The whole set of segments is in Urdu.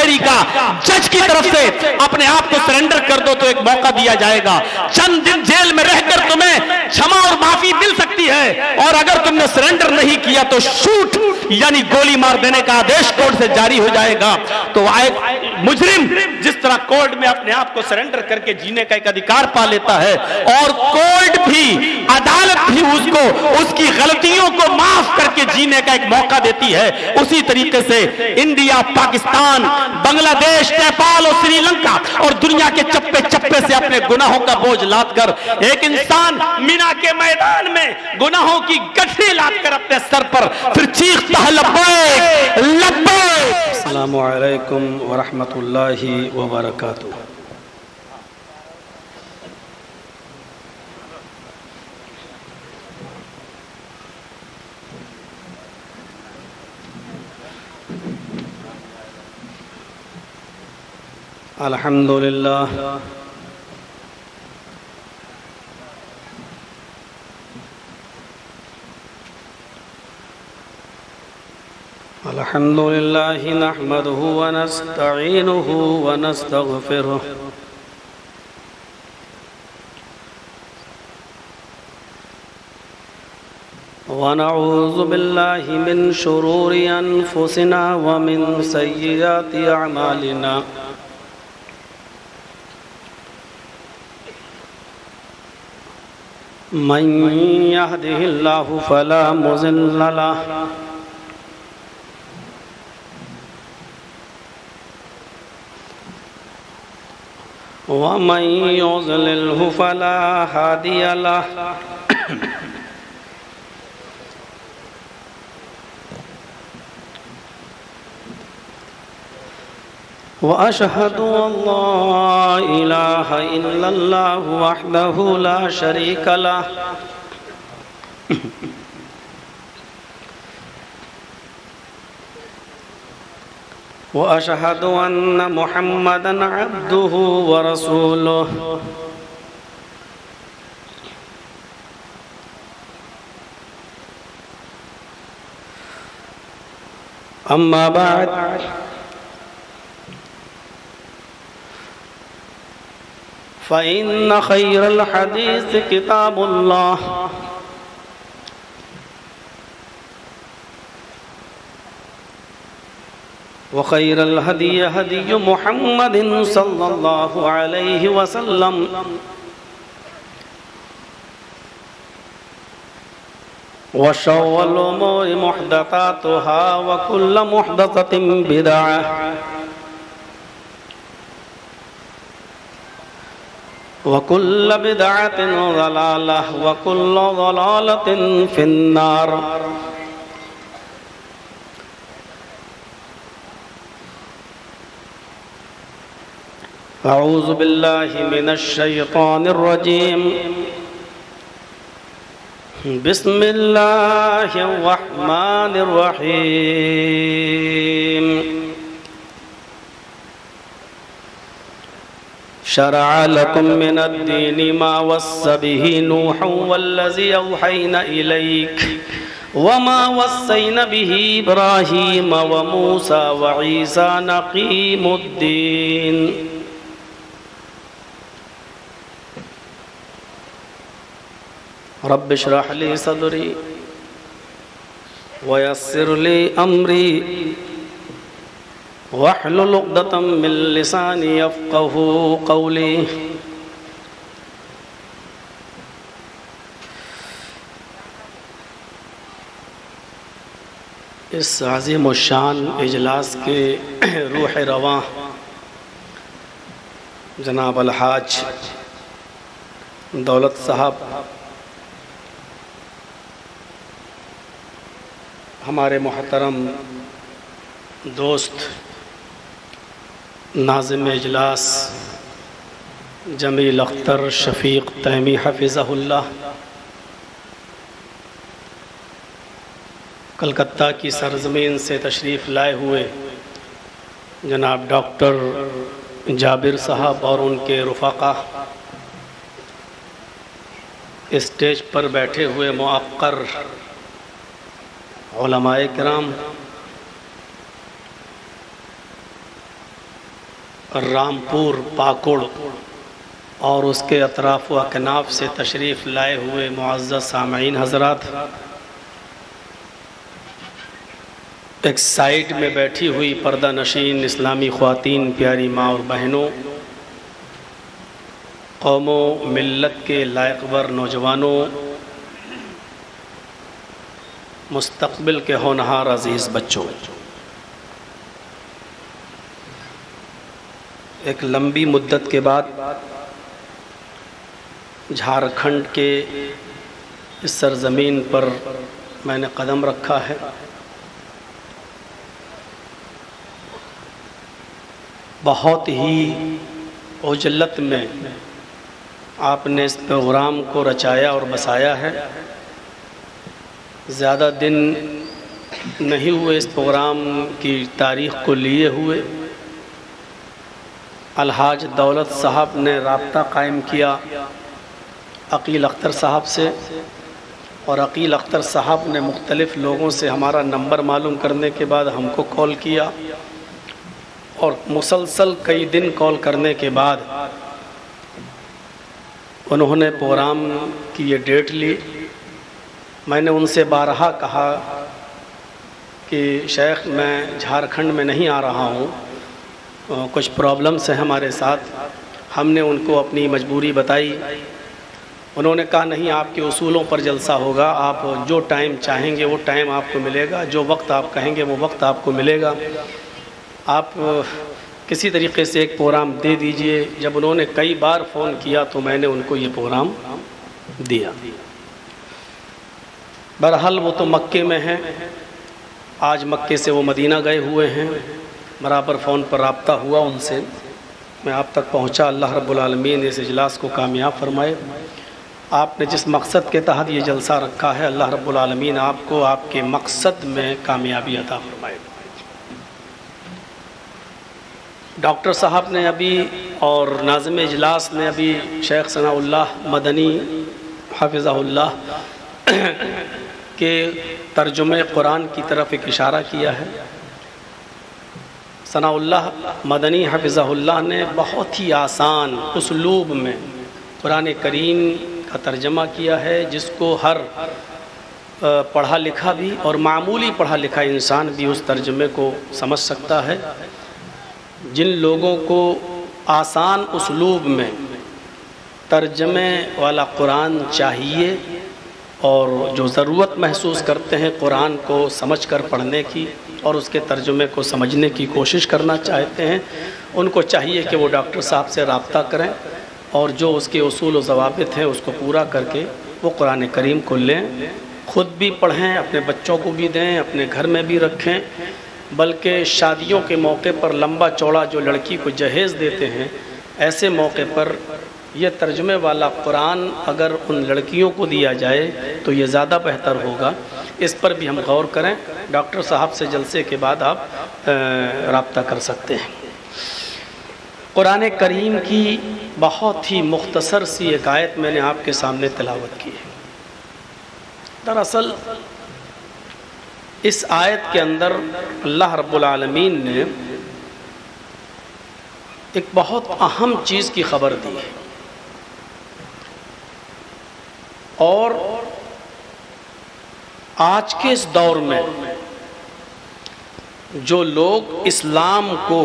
شہری کا جج کی طرف سے اپنے آپ کو سرنڈر کر دو تو ایک موقع دیا جائے گا. چند دن جیل میں رہ کر تمہیں چھما اور معافی مل سکتی ہے، اور اگر تم نے سرنڈر نہیں کیا تو شوٹ یعنی گولی مار دینے کا آدیش کورٹ سے جاری ہو جائے گا. تو مجرم جس طرح کورٹ میں اپنے آپ کو سرنڈر کر کے جینے کا ایک ادھیکار پا لیتا ہے، اور کورٹ بھی، عدالت بھی اس کو اس کی غلطیوں کو معاف کر کے جینے کا ایک موقع دیتی ہے، اسی طریقے سے انڈیا، پاکستان، بنگلہ دیش، نیپال اور سری لنکا اور دنیا کے چپے چپے سے اپنے گناہوں کا بوجھ لاد کر ایک انسان مینا کے میدان میں گناہوں کی گٹھری لاد کر اپنے سر پر پھر چیختا ہے لبیک لبیک. السلام علیکم ورحمۃ اللہ وبرکاتہ. الحمدللہ الحمدللہ نحمده ونستعینه ونستغفره ونعوذ باللہ من شرور انفسنا ومن سیئات اعمالنا من يهده الله فلا مضل له ومن يضلله فلا هادي له وأشهد أن لا إله إلا الله وحده لا شريك له وأشهد أن محمدًا عبده ورسوله. أما بعد فإن خير الحديث كتاب الله وخير الهدي هدي محمد صلى الله عليه وسلم وشر الأمور محدثاتها وكل محدثة بدعة وكل بدعة ضلالة وكل ضلالة في النار. أعوذ بالله من الشيطان الرجيم. بسم الله الرحمن الرحيم. شرع لكم من الدين ما وصى به نوح والذي أوحينا إليك وما وصينا به إبراهيم وموسى وعيسى نقيم الدين. رب اشرح لي صدري ويسر لي أمري واحلل عقدة من لساني يفقهوا قولي. اس عظیم الشان اجلاس کے روح رواں جناب الحاج دولت صاحب، ہمارے محترم دوست ناظم اجلاس جمیل اختر شفیق تیمی حفظہ اللہ، کلکتہ کی سرزمین سے تشریف لائے ہوئے جناب ڈاکٹر جابر صاحب اور ان کے رفقا، اسٹیج پر بیٹھے ہوئے معقر علماء کرام، رامپور پاکڑ اور اس کے اطراف و اکناف سے تشریف لائے ہوئے معزز سامعین حضرات، ایک سائیڈ میں بیٹھی ہوئی پردہ نشین اسلامی خواتین، پیاری ماں اور بہنوں، قوم و ملت کے لائق ور نوجوانوں، مستقبل کے ہونہار عزیز بچوں، ایک لمبی مدت کے بعد جھارکھنڈ کے اس سرزمین پر میں نے قدم رکھا ہے۔ بہت ہی عجلت میں آپ نے اس پروگرام کو رچایا اور بسایا ہے۔ زیادہ دن نہیں ہوئے اس پروگرام کی تاریخ کو لیے ہوئے۔ الحاج دولت صاحب نے رابطہ قائم کیا عقیل اختر صاحب سے، اور عقیل اختر صاحب نے مختلف لوگوں سے ہمارا نمبر معلوم کرنے کے بعد ہم کو کال کیا، اور مسلسل کئی دن کال کرنے کے بعد انہوں نے پروگرام کی یہ ڈیٹ لی۔ میں نے ان سے بارہا کہا کہ شیخ میں جھارکھنڈ میں نہیں آ رہا ہوں، کچھ پرابلمس ہیں ہمارے ساتھ۔ ہم نے ان کو اپنی مجبوری بتائی۔ انہوں نے کہا نہیں، آپ کے اصولوں پر جلسہ ہوگا، آپ جو ٹائم چاہیں گے وہ ٹائم آپ کو ملے گا، جو وقت آپ کہیں گے وہ وقت آپ کو ملے گا، آپ کسی طریقے سے ایک پروگرام دے دیجئے۔ جب انہوں نے کئی بار فون کیا تو میں نے ان کو یہ پروگرام دیا۔ بہرحال وہ تو مکے میں ہیں، آج مکے سے وہ مدینہ گئے ہوئے ہیں، برابر فون پر رابطہ ہوا ان سے، میں آپ تک پہنچا۔ اللہ رب العالمین اس اجلاس کو کامیاب فرمائے۔ آپ نے جس مقصد کے تحت یہ جلسہ رکھا ہے، اللہ رب العالمین آپ کو آپ کے مقصد میں کامیابی عطا فرمائے۔ ڈاکٹر صاحب نے ابھی اور ناظم اجلاس نے ابھی شیخ ثناء اللہ مدنی حفظہ اللہ کے ترجمے قرآن کی طرف ایک اشارہ کیا ہے۔ ثناء اللہ مدنی حفظہ اللہ نے بہت ہی آسان اسلوب میں قرآن کریم کا ترجمہ کیا ہے، جس کو ہر پڑھا لکھا بھی اور معمولی پڑھا لکھا انسان بھی اس ترجمے کو سمجھ سکتا ہے۔ جن لوگوں کو آسان اسلوب میں ترجمے والا قرآن چاہیے اور جو ضرورت محسوس کرتے ہیں قرآن کو سمجھ کر پڑھنے کی اور اس کے ترجمے کو سمجھنے کی کوشش کرنا چاہتے ہیں، ان کو چاہیے کہ وہ ڈاکٹر صاحب سے رابطہ کریں اور جو اس کے اصول و ضوابط ہیں اس کو پورا کر کے وہ قرآن کریم کو لیں، خود بھی پڑھیں، اپنے بچوں کو بھی دیں، اپنے گھر میں بھی رکھیں، بلکہ شادیوں کے موقع پر لمبا چوڑا جو لڑکی کو جہیز دیتے ہیں، ایسے موقع پر یہ ترجمے والا قرآن اگر ان لڑکیوں کو دیا جائے تو یہ زیادہ بہتر ہوگا۔ اس پر بھی ہم غور کریں۔ ڈاکٹر صاحب سے جلسے کے بعد آپ رابطہ کر سکتے ہیں۔ قرآن کریم کی بہت ہی مختصر سی ایک آیت میں نے آپ کے سامنے تلاوت کی ہے۔ دراصل اس آیت کے اندر اللہ رب العالمین نے ایک بہت اہم چیز کی خبر دی ہے، اور آج کے اس دور میں جو لوگ اسلام کو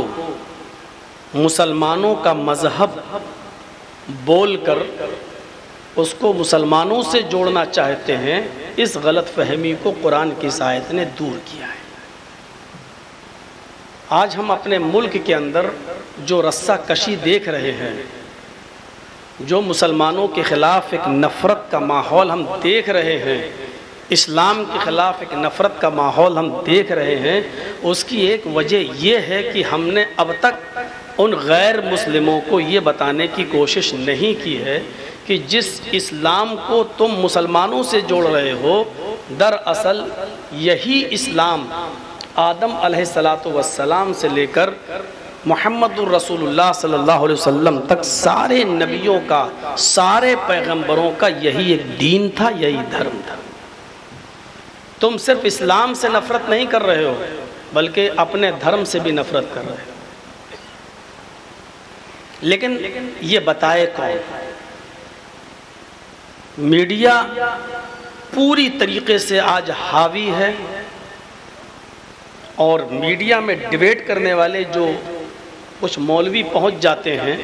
مسلمانوں کا مذہب بول کر اس کو مسلمانوں سے جوڑنا چاہتے ہیں، اس غلط فہمی کو قرآن کی اس آیت نے دور کیا ہے۔ آج ہم اپنے ملک کے اندر جو رسہ کشی دیکھ رہے ہیں، جو مسلمانوں کے خلاف ایک نفرت کا ماحول ہم دیکھ رہے ہیں، اسلام کے خلاف ایک نفرت کا ماحول ہم دیکھ رہے ہیں، اس کی ایک وجہ یہ ہے کہ ہم نے اب تک ان غیر مسلموں کو یہ بتانے کی کوشش نہیں کی ہے کہ جس اسلام کو تم مسلمانوں سے جوڑ رہے ہو، دراصل یہی اسلام آدم علیہ السلام سے لے کر محمد الرسول اللہ صلی اللہ علیہ وسلم تک سارے نبیوں کا، سارے پیغمبروں کا یہی ایک دین تھا، یہی دھرم تھا۔ تم صرف اسلام سے نفرت نہیں کر رہے ہو، بلکہ اپنے دھرم سے بھی نفرت کر رہے ہو۔ لیکن یہ بتائے کون؟ میڈیا پوری طریقے سے آج حاوی ہے، اور میڈیا میں ڈیبیٹ کرنے والے جو کچھ مولوی پہنچ جاتے ہیں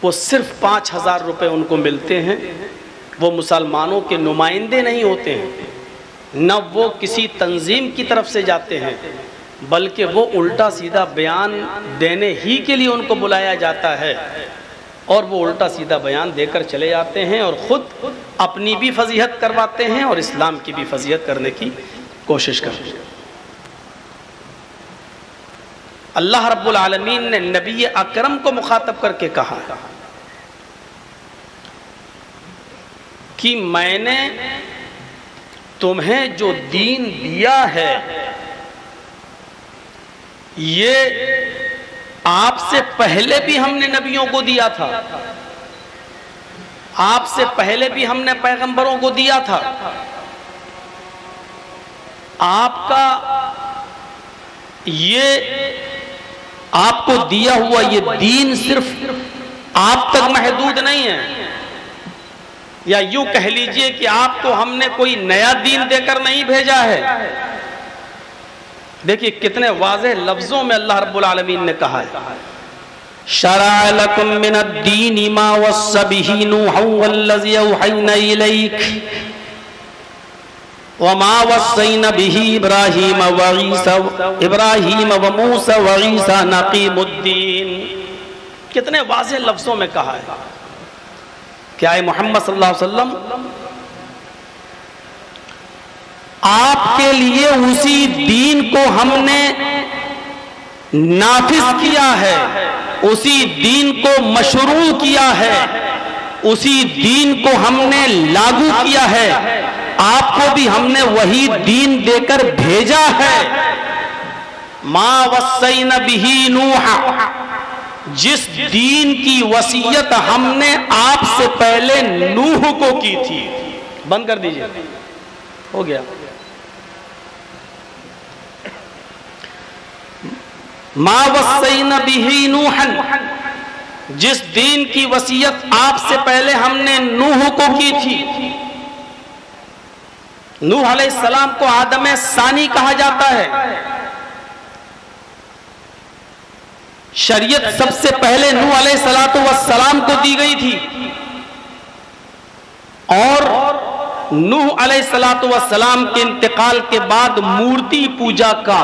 وہ صرف 5,000 روپے ان کو ملتے ہیں، وہ مسلمانوں کے نمائندے نہیں ہوتے ہیں، نہ وہ کسی تنظیم کی طرف سے جاتے ہیں، بلکہ وہ الٹا سیدھا بیان دینے ہی کے لیے ان کو بلایا جاتا ہے، اور وہ الٹا سیدھا بیان دے کر چلے جاتے ہیں، اور خود اپنی بھی فضیحت کرواتے ہیں اور اسلام کی بھی فضیحت کرنے کی کوشش کرتے ہیں۔ اللہ رب العالمین نے نبی اکرم کو مخاطب کر کے کہا کہ میں نے تمہیں جو دین دیا ہے یہ آپ سے پہلے بھی ہم نے نبیوں کو دیا تھا، آپ سے پہلے بھی ہم نے پیغمبروں کو دیا تھا، آپ کا یہ آپ کو دیا ہوا یہ دین صرف آپ تک محدود نہیں ہے، یا یوں کہہ لیجئے کہ آپ کو ہم نے کوئی نیا دین دے کر نہیں بھیجا ہے۔ دیکھیے کتنے واضح لفظوں میں اللہ رب العالمین نے کہا ہے، شرع لکم من الدین ما وصى به نوحا والذی اوحینا الیک وما وصینا به ابراہیم وموسیٰ وعیسیٰ نقیم الدین۔ کتنے واضح لفظوں میں کہا ہے کہ آئے محمد صلی اللہ علیہ وسلم آپ کے لیے اسی دین کو ہم نے نافذ کیا ہے، اسی دین کو مشروع کیا ہے، اسی دین کو ہم نے لاگو کیا ہے، آپ کو بھی ہم نے وہی دین دے کر بھیجا ہے۔ ما وصینا بہ نوحا، جس دین کی وصیت ہم نے آپ سے پہلے نوح کو کی تھی۔ بند کر دیجئے، ہو گیا۔ ما وصینا بہ نوحا، جس دین کی وصیت آپ سے پہلے ہم نے نوح کو کی تھی۔ نوح علیہ السلام کو آدم ثانی کہا جاتا ہے۔ شریعت سب سے پہلے نوح علیہ السلام کو دی گئی تھی، اور نوح علیہ السلام کے انتقال کے بعد مورتی پوجا کا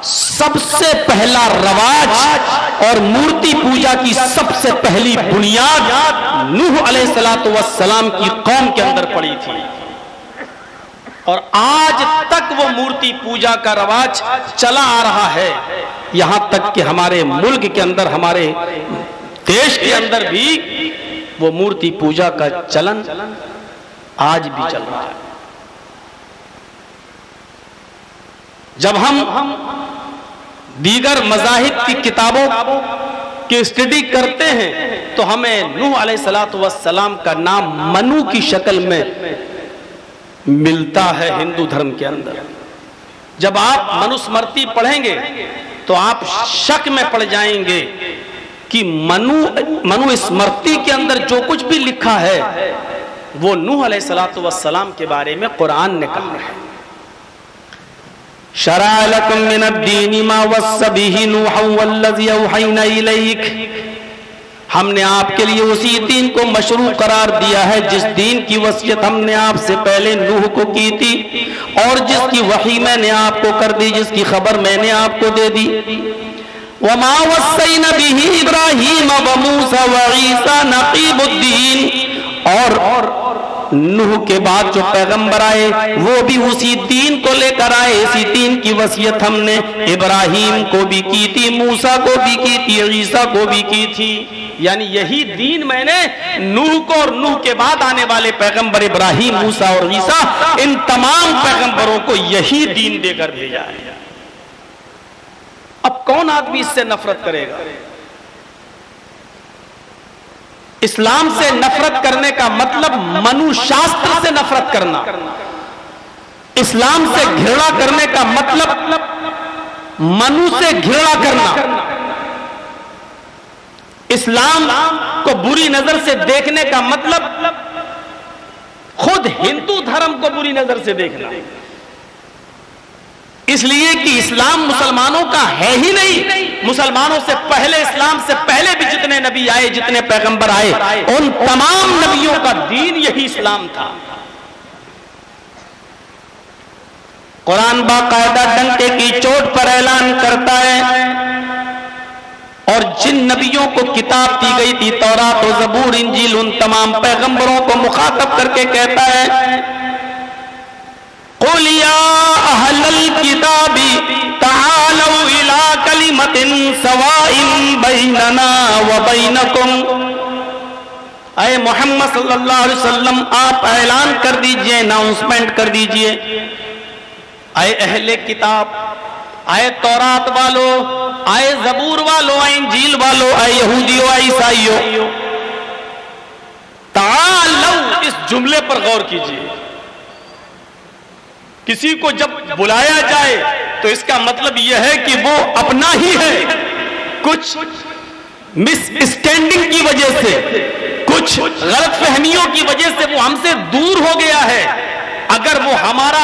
سب سے پہلا رواج اور مورتی پوجا کی سب سے پہلی بنیاد نوح علیہ السلام کی قوم کے اندر پڑی تھی، اور آج تک وہ مورتی پوجا کا رواج چلا آ رہا ہے، یہاں تک کہ ہمارے ملک کے اندر، ہمارے دیش کے اندر بھی وہ مورتی پوجا کا چلن آج بھی چل رہا ہے۔ جب ہم دیگر مذاہب کی کتابوں کی اسٹڈی کرتے ہیں تو ہمیں نوح علیہ السلام کا نام منو کی شکل میں ملتا ہے ہندو دھرم کے اندر۔ جب آپ منوسمرتی پڑھیں گے تو آپ شک میں پڑ جائیں گے کہ منو اسمرتی کے اندر جو کچھ بھی لکھا ہے وہ نوح علیہ السلام کے بارے میں قرآن نے کہا ہے۔ شرع لکم من الدین ما وصى به نوحا والذی اوحینا الیک، ہم نے آپ کے لیے اسی دین کو مشروع قرار دیا ہے جس دین کی وصیت ہم نے آپ سے پہلے نوح کو کی تھی، اور جس کی وحی میں نے آپ کو کر دی، جس کی خبر میں نے آپ کو دے دی۔ وما وصینا بہ ابراہیم وموسیٰ وعیسیٰ نقیم الدین، اور نوح کے بعد جو پیغمبر آئے وہ بھی اسی دین کو لے کر آئے، اسی دین کی وصیت ہم نے ابراہیم کو بھی کی تھی، موسیٰ کو بھی کی تھی، عیسیٰ کو بھی کی تھی۔ یعنی یہی دین میں نے نوح کو اور نوح کے بعد آنے والے پیغمبر ابراہیم، موسیٰ اور عیسیٰ، ان تمام پیغمبروں کو یہی دین دے کر بھیجا ہے۔ اب کون آدمی اس سے نفرت کرے گا؟ اسلام سے نفرت کرنے کا مطلب منو شاستر سے نفرت کرنا، اسلام سے گھرنا کرنے کا مطلب منو سے گھرنا کرنا، اسلام کو بری نظر سے دیکھنے کا مطلب خود ہندو دھرم کو بری نظر سے دیکھنا، اس لیے کہ اسلام مسلمانوں کا ہے ہی نہیں. مسلمانوں سے پہلے، اسلام سے پہلے بھی جتنے نبی آئے، جتنے پیغمبر آئے، ان تمام نبیوں کا دین یہی اسلام تھا. قرآن باقاعدہ ڈنکے کی چوٹ پر اعلان کرتا ہے، اور جن نبیوں کو کتاب دی گئی تھی، تورات و زبور انجیل، ان تمام پیغمبروں کو مخاطب کر کے کہتا ہے قُلْ يَا أَهْلَ الْكِتَابِ تَعَالَوْا إِلَىٰ كَلِمَةٍ سَوَاءٍ بَيْنَنَا وَبَيْنَكُمْ. اے محمد صلی اللہ علیہ وسلم، آپ اعلان کر دیجئے، اناؤنسمنٹ کر دیجئے، اے اہل کتاب، اے تورات والو، اے زبور والو، اے انجیل والو، اے یہودیو، اے عیسائیو، تعالو، اس جملے پر غور کیجئے. کسی کو جب بلایا جائے تو اس کا مطلب یہ ہے کہ وہ اپنا ہی ہے. کچھ مس اسٹینڈنگ کی وجہ سے، کچھ غلط فہمیوں کی وجہ سے وہ ہم سے دور ہو گیا ہے. اگر وہ ہمارا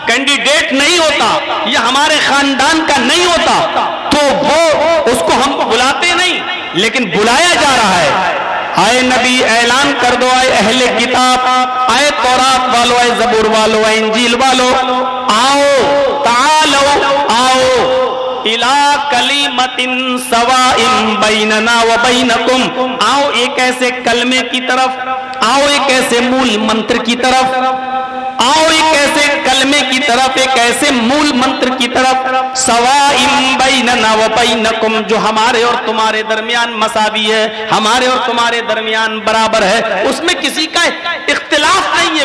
کینڈیڈیٹ نہیں ہوتا یا ہمارے خاندان کا نہیں ہوتا تو وہ اس کو ہم بلاتے نہیں، لیکن بلایا جا رہا ہے. اے نبی اعلان کر دو، اے اہل کتاب، اے تورات والو، اے زبور والو، اے انجیل والو، آؤ، تعالو، آؤ، الی کلمۃ سواء بیننا وبینکم، آؤ ایک ایسے کلمے کی طرف، آؤ ایک ایسے مول منتر کی طرف، آؤ ایک ایسے کلمے کی طرف، ایک ایسے مول منتر کی طرف، سواء بیننا وبینکم، جو ہمارے اور تمہارے درمیان مساوی ہے، ہمارے اور تمہارے درمیان برابر ہے. اس میں کسی کا اختلاف نہیں ہے،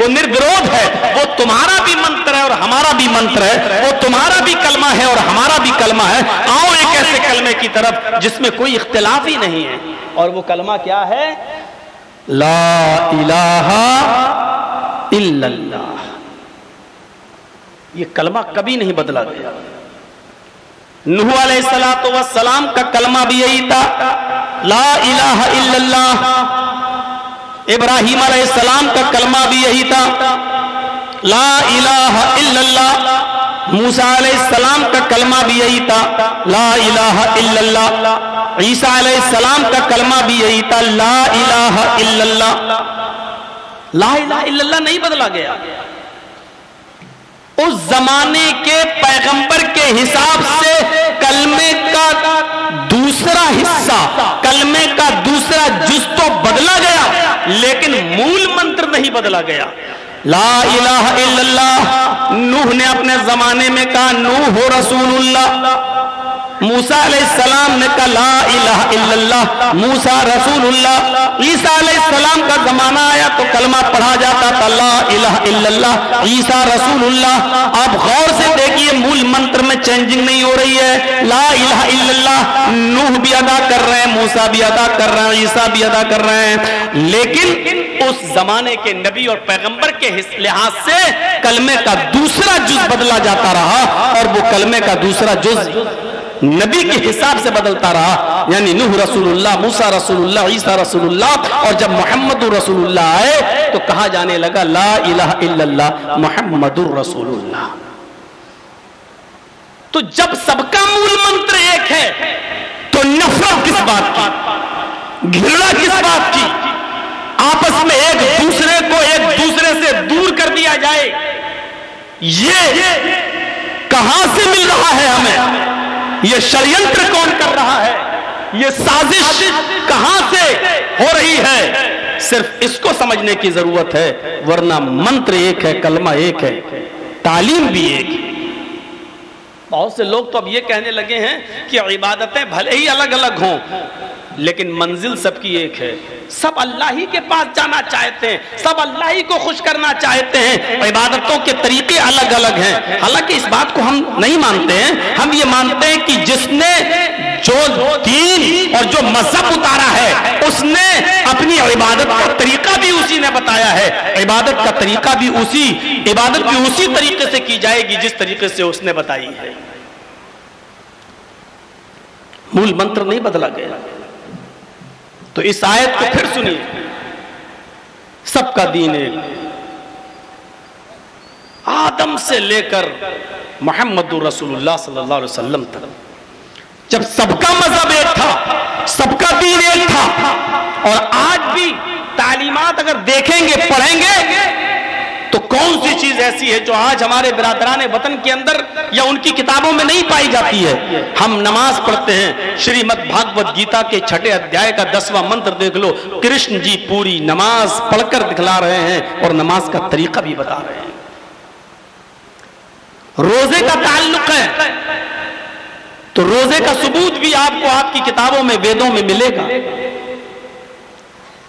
وہ نروود ہے. وہ تمہارا بھی منتر ہے اور ہمارا بھی منتر ہے، وہ تمہارا بھی کلمہ ہے اور ہمارا بھی کلمہ ہے. آؤ ایک ایسے کلمے کی طرف جس میں کوئی اختلاف ہی نہیں ہے. اور وہ کلمہ کیا ہے؟ لا الہ الا اللہ. یہ کلمہ کبھی نہیں بدلا گیا. نوح علیہ السلام کا کلمہ بھی یہی تھا، لا الہ الا اللہ. ابراہیم علیہ السلام کا کلمہ بھی یہی تھا، لا الہ الا اللہ. موسیٰ علیہ السلام کا کلمہ بھی یہی تھا، لا الہ الا اللہ. عیسیٰ علیہ السلام کا کلمہ بھی یہی تھا، لا الہ الا اللہ. لا الہ الا اللہ نہیں بدلا گیا. اس زمانے کے پیغمبر کے حساب سے کلمے کا دوسرا حصہ، کلمے کا دوسرا جز تو بدلا گیا، لیکن مول منتر نہیں بدلا گیا. لا الہ الا اللہ. نوح نے اپنے زمانے میں کہا نوح رسول اللہ. موسیٰ علیہ السلام نے کہا لا الہ الا اللہ، موسیٰ رسول اللہ. عیسیٰ علیہ السلام کا زمانہ آیا تو کلمہ پڑھا جاتا تھا لا الہ الا اللہ، عیسیٰ رسول اللہ. آپ غور سے دیکھیے مول منتر میں چینجنگ نہیں ہو رہی ہے. لا الہ الا اللہ نوح بھی ادا کر رہے ہیں، موسیٰ بھی ادا کر رہے ہیں، عیسیٰ بھی ادا کر رہے ہیں، لیکن اس زمانے کے نبی اور پیغمبر کے لحاظ سے کلمے کا دوسرا جز بدلا جاتا رہا، اور وہ کلمے کا دوسرا جز نبی کے حساب سے بدلتا رہا. یعنی نوح رسول اللہ، موسیٰ رسول اللہ، عیسیٰ رسول اللہ. اور جب محمد رسول اللہ آئے تو کہا جانے لگا لا الہ الا اللہ محمد رسول اللہ. تو جب سب کا مول منتر ایک ہے تو نفرت کس بات کی، گھرنا کس بات کی، آپس میں ایک دوسرے کو ایک دوسرے سے دور کر دیا جائے، یہ کہاں سے مل رہا ہے ہمیں؟ یہ شریعت کون کر رہا ہے؟ یہ سازش کہاں سے ہو رہی ہے؟ صرف اس کو سمجھنے کی ضرورت ہے، ورنہ منتر ایک ہے، کلمہ ایک ہے، تعلیم بھی ایک ہے. بہت سے لوگ تو اب یہ کہنے لگے ہیں کہ عبادتیں بھلے ہی الگ الگ ہوں لیکن منزل سب کی ایک ہے. سب اللہ ہی کے پاس جانا چاہتے ہیں، سب اللہ ہی کو خوش کرنا چاہتے ہیں، عبادتوں کے طریقے الگ الگ ہیں. حالانکہ اس بات کو ہم نہیں مانتے ہیں. ہم یہ مانتے ہیں کہ جس نے جو دین اور جو مذہب اتارا ہے اس نے اپنی عبادت کا طریقہ بھی اسی نے بتایا ہے. عبادت کا طریقہ بھی عبادت بھی اسی طریقے سے کی جائے گی جس طریقے سے اس نے بتائی ہے. مول منتر نہیں بدلا گیا. تو اس آیت کو پھر سنیے، سب کا دین ایک، آدم سے لے کر محمد رسول اللہ صلی اللہ علیہ وسلم تک، جب سب کا مذہب ایک تھا، سب کا دین ایک تھا، اور آج بھی تعلیمات اگر دیکھیں گے پڑھیں گے تو کون سی چیز ایسی ہے جو آج ہمارے برادران وطن کے اندر یا ان کی کتابوں میں نہیں پائی جاتی ہے؟ ہم نماز پڑھتے ہیں، شریمد بھاگوت گیتا کے 6 ادھیائے کا 10واں منتر دیکھ لو، کرشن جی پوری نماز پڑھ کر دکھلا رہے ہیں اور نماز کا طریقہ بھی بتا رہے ہیں۔ روزے کا تعلق ہے تو روزے کا ثبوت بھی آپ کو آپ کی کتابوں میں، ویدوں میں ملے گا۔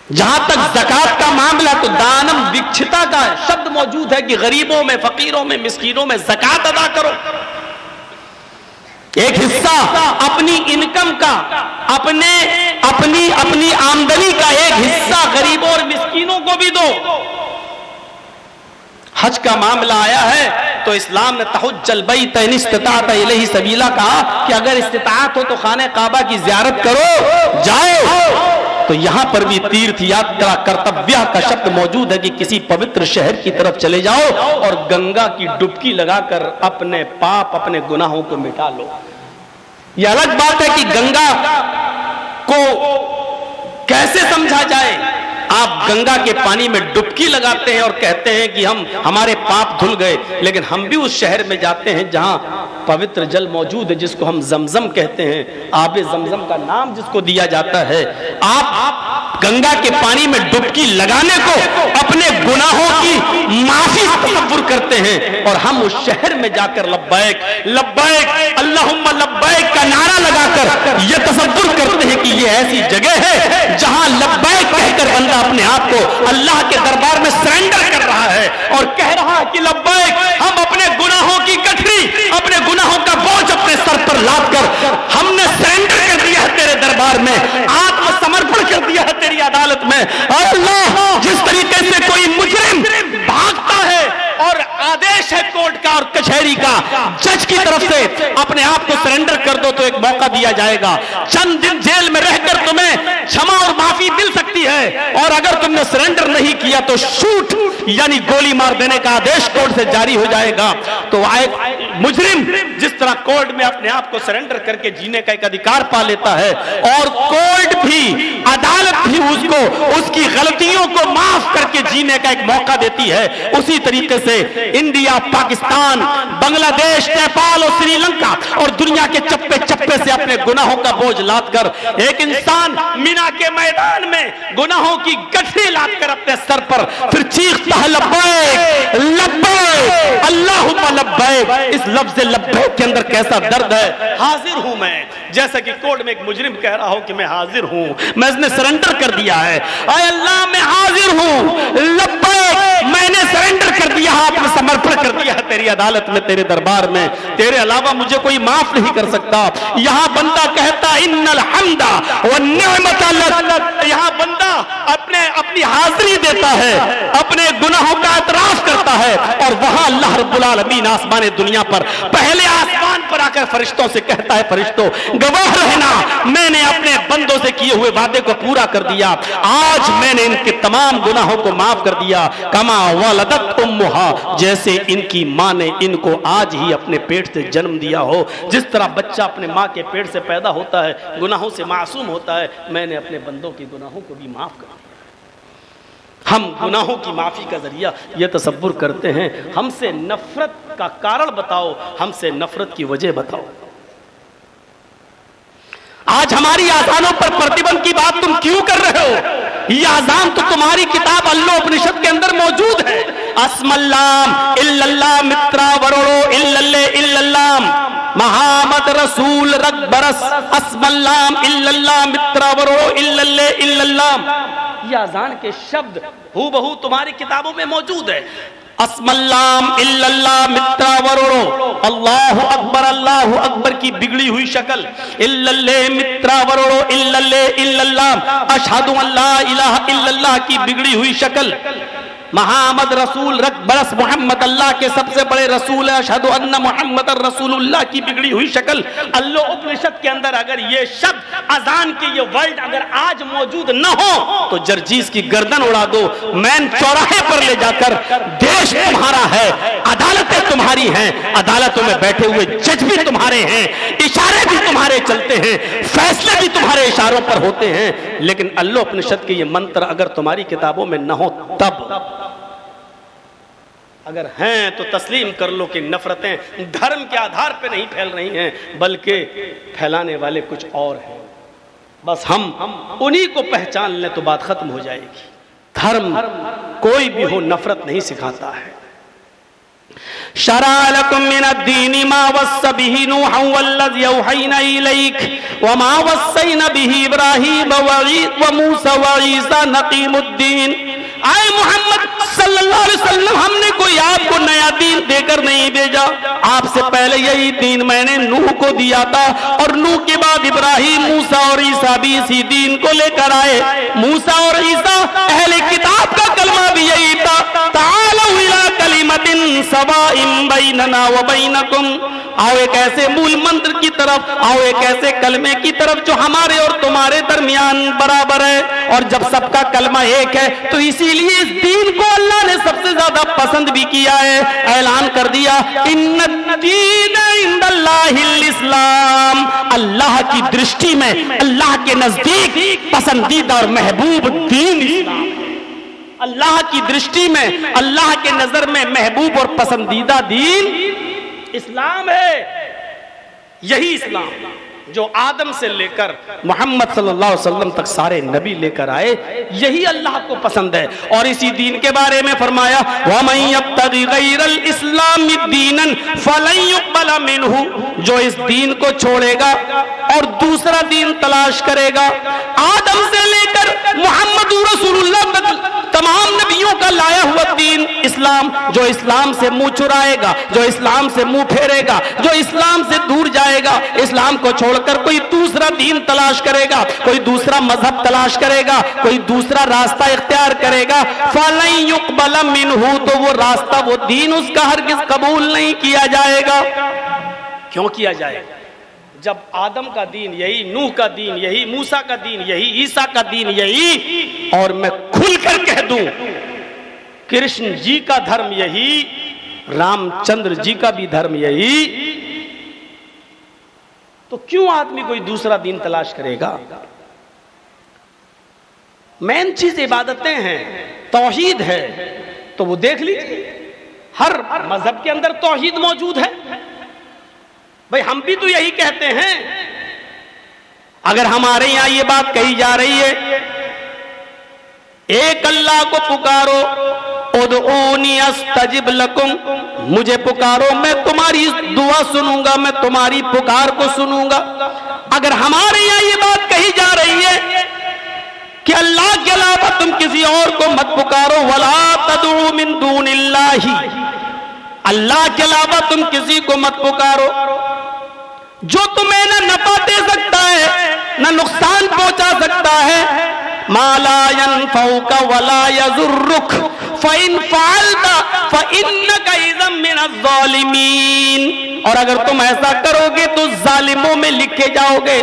جہاں تک زکات کا معاملہ تو دانم وکچھتا کا شبد موجود ہے کہ غریبوں میں، فقیروں میں، مسکینوں میں زکات ادا کرو، ایک حصہ اپنی انکم کا، اپنی آمدنی کا ایک حصہ غریبوں اور مسکینوں کو بھی دو۔ حج کا معاملہ آیا ہے تو اسلام نے تحج البیت ان استطاعت الیہ سبیلا کہا کہ اگر استطاعت ہو تو خانہ کعبہ کی زیارت کرو، جاؤ۔ تو یہاں پر بھی تیرتھ یاترا کرتویہ کا شبد موجود ہے کہ کسی پوتر شہر کی طرف چلے جاؤ اور گنگا کی ڈبکی لگا کر اپنے پاپ، اپنے گناہوں کو مٹا لو۔ یہ الگ بات ہے کہ گنگا کو کیسے سمجھا جائے؟ آپ گنگا کے پانی میں ڈبکی لگاتے ہیں اور کہتے ہیں کہ ہمارے پاپ دھل گئے، لیکن ہم بھی اس شہر میں جاتے ہیں جہاں پوتر جل موجود ہے، جس کو ہم زمزم کہتے ہیں، آب زمزم کا نام جس کو دیا جاتا ہے۔ آپ گنگا کے پانی میں ڈبکی لگانے کو اپنے گناہوں کی معافی تصور کرتے ہیں، اور ہم اس شہر میں جا کر لبیک لبیک اللہم لبیک کا نعرہ لگا کر یہ تصور کرتے ہیں کہ یہ ایسی جگہ ہے جہاں لبیک کہہ کر بندہ اپنے آپ کو اللہ کے دربار میں سرنڈر کر رہا ہے اور کہہ رہا ہے کہ لبیک، ہم اپنے گناہوں کی گٹھری، اپنے گناہوں کا بوجھ اپنے سر پر لاد کر ہم نے سرنڈر کر دیا ہے تیرے دربار میں، آتم سمرپن کر دیا ہے تیری عدالت میں۔ اور اللہ، جس طریقے سے کوئی مجرم بھاگتا ہے اور آدیش ہے کورٹ کا اور کچہری کا، جج کی طرف سے اپنے آپ کو سرنڈر کر دو تو ایک موقع دیا جائے گا، چند دن جیل میں رہ کر تمہیں چھما اور معافی مل سکتی ہے، اور اگر تم نے سرنڈر نہیں کیا تو شوٹ یعنی گولی مار دینے کا آدیش کورٹ سے جاری ہو جائے گا۔ تو ایک مجرم جس طرح کورٹ میں اپنے آپ کو سرنڈر کر کے جینے کا ایک ادھیکار پا لیتا ہے، اور کورٹ بھی، عدالت بھی اس کو اس کی غلطیوں کو معاف کر کے جینے کا ایک موقع دیتی ہے، اسی طریقے سے انڈیا، پاکستان، بنگلہ دیش، نیپال اور سری لنکا اور دنیا کے چپے چپے سے اپنے گناہوں کا بوجھ لاد کر ایک انسان مینا کے میدان میں گناہوں کی گٹھری لاد کر اپنے سر پر پھر چیختا ہے لبیک لبیک اللہم لبیک۔ اس لفظ لبیک کے اندر کیسا درد ہے، حاضر ہوں میں، جیسا کہ کورٹ میں ایک مجرم کہہ رہا ہو کہ میں حاضر ہوں، میں اس نے سرنڈر کر دیا ہے، اے اللہ میں حاضر ہوں، لبیک، میں نے سرنڈر کر دیا ہے، آپ نے سمرپن کر دیا ہے تیری عدالت میں، تیرے دربار میں، تیرے علاوہ مجھے کوئی معاف نہیں کر سکتا۔ یہاں بندہ کہتا ان الحمد والنعمت لک، یہاں بندہ اپنی حاضری دیتا ہے، اپنے گناہوں کا اعتراف کرتا ہے، اور وہاں اللہ رب العالمین آسمان دنیا پر پہلے آسمان پر آ کر فرشتوں سے کہتا ہے، فرشتوں گواہ رہنا، میں نے اپنے بندوں سے کیے ہوئے وعدے کو پورا کر دیا، آج میں نے ان کے تمام گناہوں کو معاف کر دیا، کما ولدت امہا، جیسے ان کی ماں نے ان کو آج ہی اپنے پیٹ سے جنم دیا ہو، جس طرح بچہ اپنے ماں کے پیٹ سے پیدا ہوتا ہے، گناہوں سے معصوم ہوتا ہے، میں نے اپنے بندوں کے گناہوں کو بھی معاف کر دیا۔ ہم گناہوں کی معافی کا ذریعہ یہ تصور کرتے ہیں، ہم سے نفرت کا کارن بتاؤ، ہم سے نفرت کی وجہ بتاؤ۔ آج ہماری آذانوں پر پرتیبندھ کی بات تم کیوں کر رہے ہو؟ یہ آذان تو تمہاری کتاب اللہ اپنشد کے اندر موجود ہے، اسم اللہ الا اللہ مترا وروڑو الا اللہ الا اللہ محمد رسول رگ برس، اسم اللہ الا اللہ مترا وروڑو الا اللہ الا اللہ، یہ آذان کے شبد ہو بہو تمہاری کتابوں میں موجود ہے۔ اسم اللہ الا اللہ مترا وروڑو، اللہ اکبر کی بگڑی ہوئی شکل، الا اللہ مترا وروڑو الا اللہ الا اللہ، اشہد ان لا الہ الا اللہ کی بگڑی ہوئی شکل، محمد رسول برس محمد اللہ کے سب سے بڑے رسول ہے، اشہد ان محمد رسول اللہ کی بگڑی ہوئی شکل۔ اللہ اپنشد کے اندر اگر یہ شبد اذان کے یہ ورڈ اگر آج موجود نہ ہو تو جرجیز کی گردن اڑا دو، مین چوراہے پر لے جا کر دیش تمہارا ہے، عدالتیں تمہاری ہیں، عدالتوں میں بیٹھے ہوئے جج بھی تمہارے ہیں، اشارے بھی تمہارے چلتے ہیں، فیصلے بھی تمہارے اشاروں پر ہوتے ہیں، لیکن اللہ اپنشد کے یہ منتر اگر تمہاری کتابوں میں نہ ہو تب، اگر ہیں تو تسلیم کر لو کہ نفرتیں دھرم کے آدھار پہ نہیں پھیل رہی ہیں بلکہ پھیلانے والے کچھ اور ہیں۔ بس ہم انہی کو پہچان لیں تو بات ختم ہو جائے گی۔ دھرم کوئی بھی ہو نفرت نہیں سکھاتا ہے۔ شرع لكم من الدين ما وصى به نوحا والذي أوحينا إليك وما وصينا به إبراهيم وموسى وعيسى نقيم الدين۔ آئے محمد صلی اللہ علیہ وسلم، ہم نے کوئی آپ کو نیا دین دے کر نہیں بھیجا، آپ سے پہلے یہی دین میں نے نوح کو دیا تھا، اور نوح کے بعد ابراہیم، موسیٰ اور عیسیٰ بھی اسی دین کو لے کر آئے۔ موسیٰ اور عیسیٰ اہل کتاب کا کلمہ بھی یہی تھا، تعالوا الی کلمۃ سواء بیننا وبینکم، آؤ ایک ایسے مول منتر کی طرف، آؤ ایک ایسے کلمے کی طرف جو ہمارے اور تمہارے درمیان برابر ہے۔ اور جب سب کا کلمہ ایک ہے تو اسی لیے اس دین کو اللہ نے سب سے زیادہ پسند بھی کیا ہے، اعلان کر دیا ان الدین عند اللہ الاسلام، اللہ کی درشٹی میں، اللہ کے نزدیک پسندیدہ اور محبوب دین اسلام ہے۔ اللہ کی درشٹی میں، اللہ کے نظر میں محبوب اور پسندیدہ دین اسلام ہے۔ یہی اسلام جو آدم سے لے کر محمد صلی اللہ علیہ وسلم تک سارے نبی لے کر آئے، یہی اللہ کو پسند ہے۔ اور اسی دین کے بارے میں فرمایا وَمَن يَبْتَغِ غَيْرَ الْإِسْلَامِ دِينًا فَلَن يُقْبَلَ مِنْهُ، جو اس دین کو چھوڑے گا اور دوسرا دین تلاش کرے گا، آدم سے لے کر محمد رسول اللہ تک تمام نبیوں کا لایا ہوا دین اسلام، جو اسلام سے منہ چرائے گا، جو اسلام سے منہ پھیرے گا، جو اسلام سے دور جائے گا، اسلام کو چھوڑ کر کوئی دوسرا دین تلاش کرے گا، کوئی دوسرا مذہب تلاش کرے گا، کوئی دوسرا راستہ اختیار کرے گا، فَلَن يُقْبَلَ مِنْهُ، تو وہ راستہ، وہ دین اس کا ہرگز قبول نہیں کیا جائے گا۔ کیوں کیا جائے گا؟ جب آدم کا دین یہی، نوح کا دین یہی، موسیٰ کا دین یہی، عیسیٰ کا دین یہی، اور میں کھل کر کہہ دوں کرشن جی کا دھرم یہی، رام چندر جی کا بھی دھرم یہی، تو کیوں آدمی کوئی دوسرا دین تلاش کرے گا؟ مین چیز عبادتیں ہیں، توحید ہے، تو وہ دیکھ لیجیے ہر مذہب کے اندر توحید موجود ہے۔ بھئی ہم بھی تو یہی کہتے ہیں، اگر ہمارے یہاں یہ بات کہی جا رہی ہے ایک اللہ کو پکارو، ادعونی استجب لکم، مجھے پکارو میں تمہاری دعا سنوں گا، میں تمہاری پکار کو سنوں گا، اگر ہمارے یہاں یہ بات کہی جا رہی ہے کہ اللہ کے علاوہ تم کسی اور کو مت پکارو، ولا تدعوا من دون اللہ، اللہ کے علاوہ تم کسی کو مت پکارو جو تمہیں نہ نفع دے سکتا ہے نہ نقصان پہنچا سکتا ہے، ما لا ينفعك ولا يضرك فإن فعلت فإنك إذا من الظالمين، اور اگر تم ایسا کرو گے تو ظالموں میں لکھے جاؤ گے،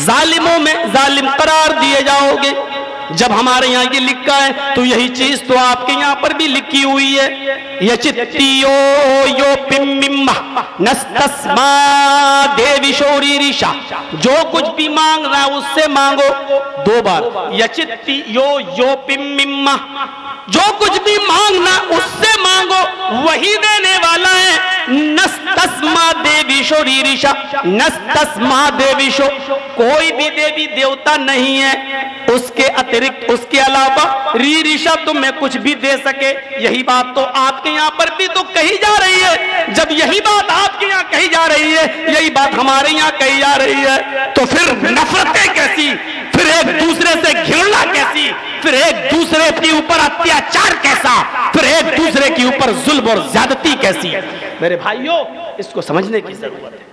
ظالموں میں ظالم قرار دیے جاؤ گے۔ جب ہمارے یہاں یہ لکھا ہے تو یہی چیز تو آپ کے یہاں پر بھی لکھی ہوئی ہے، یچتیو یو پممہ نستسما دیوی شوری ریشا، جو کچھ بھی مانگ رہا ہے اس سے مانگو، دو بار یچتیو یو پممہ، جو کچھ بھی مانگنا اس سے مانگو، وہی دینے والا ہے، نستسما دیوی شوری ریشا، نستسما دیوی شو، کوئی بھی دیوی دیوتا نہیں ہے اس کے اترکت، اس کے علاوہ ری ریشا تمہیں کچھ بھی دے سکے۔ یہی بات تو آپ کے یہاں پر بھی تو کہی جا رہی ہے، جب یہی بات آپ کے یہاں کہی جا رہی ہے، یہی بات ہمارے یہاں کہی جا رہی ہے، تو پھر نفرتیں کیسی، پھر ایک دوسرے سے گھرنا کیسی، پھر ایک دوسرے کے اوپر اتیاچار کیسا، پھر ایک دوسرے کے اوپر ظلم اور زیادتی کیسی؟ میرے بھائیوں اس کو سمجھنے کی ضرورت ہے۔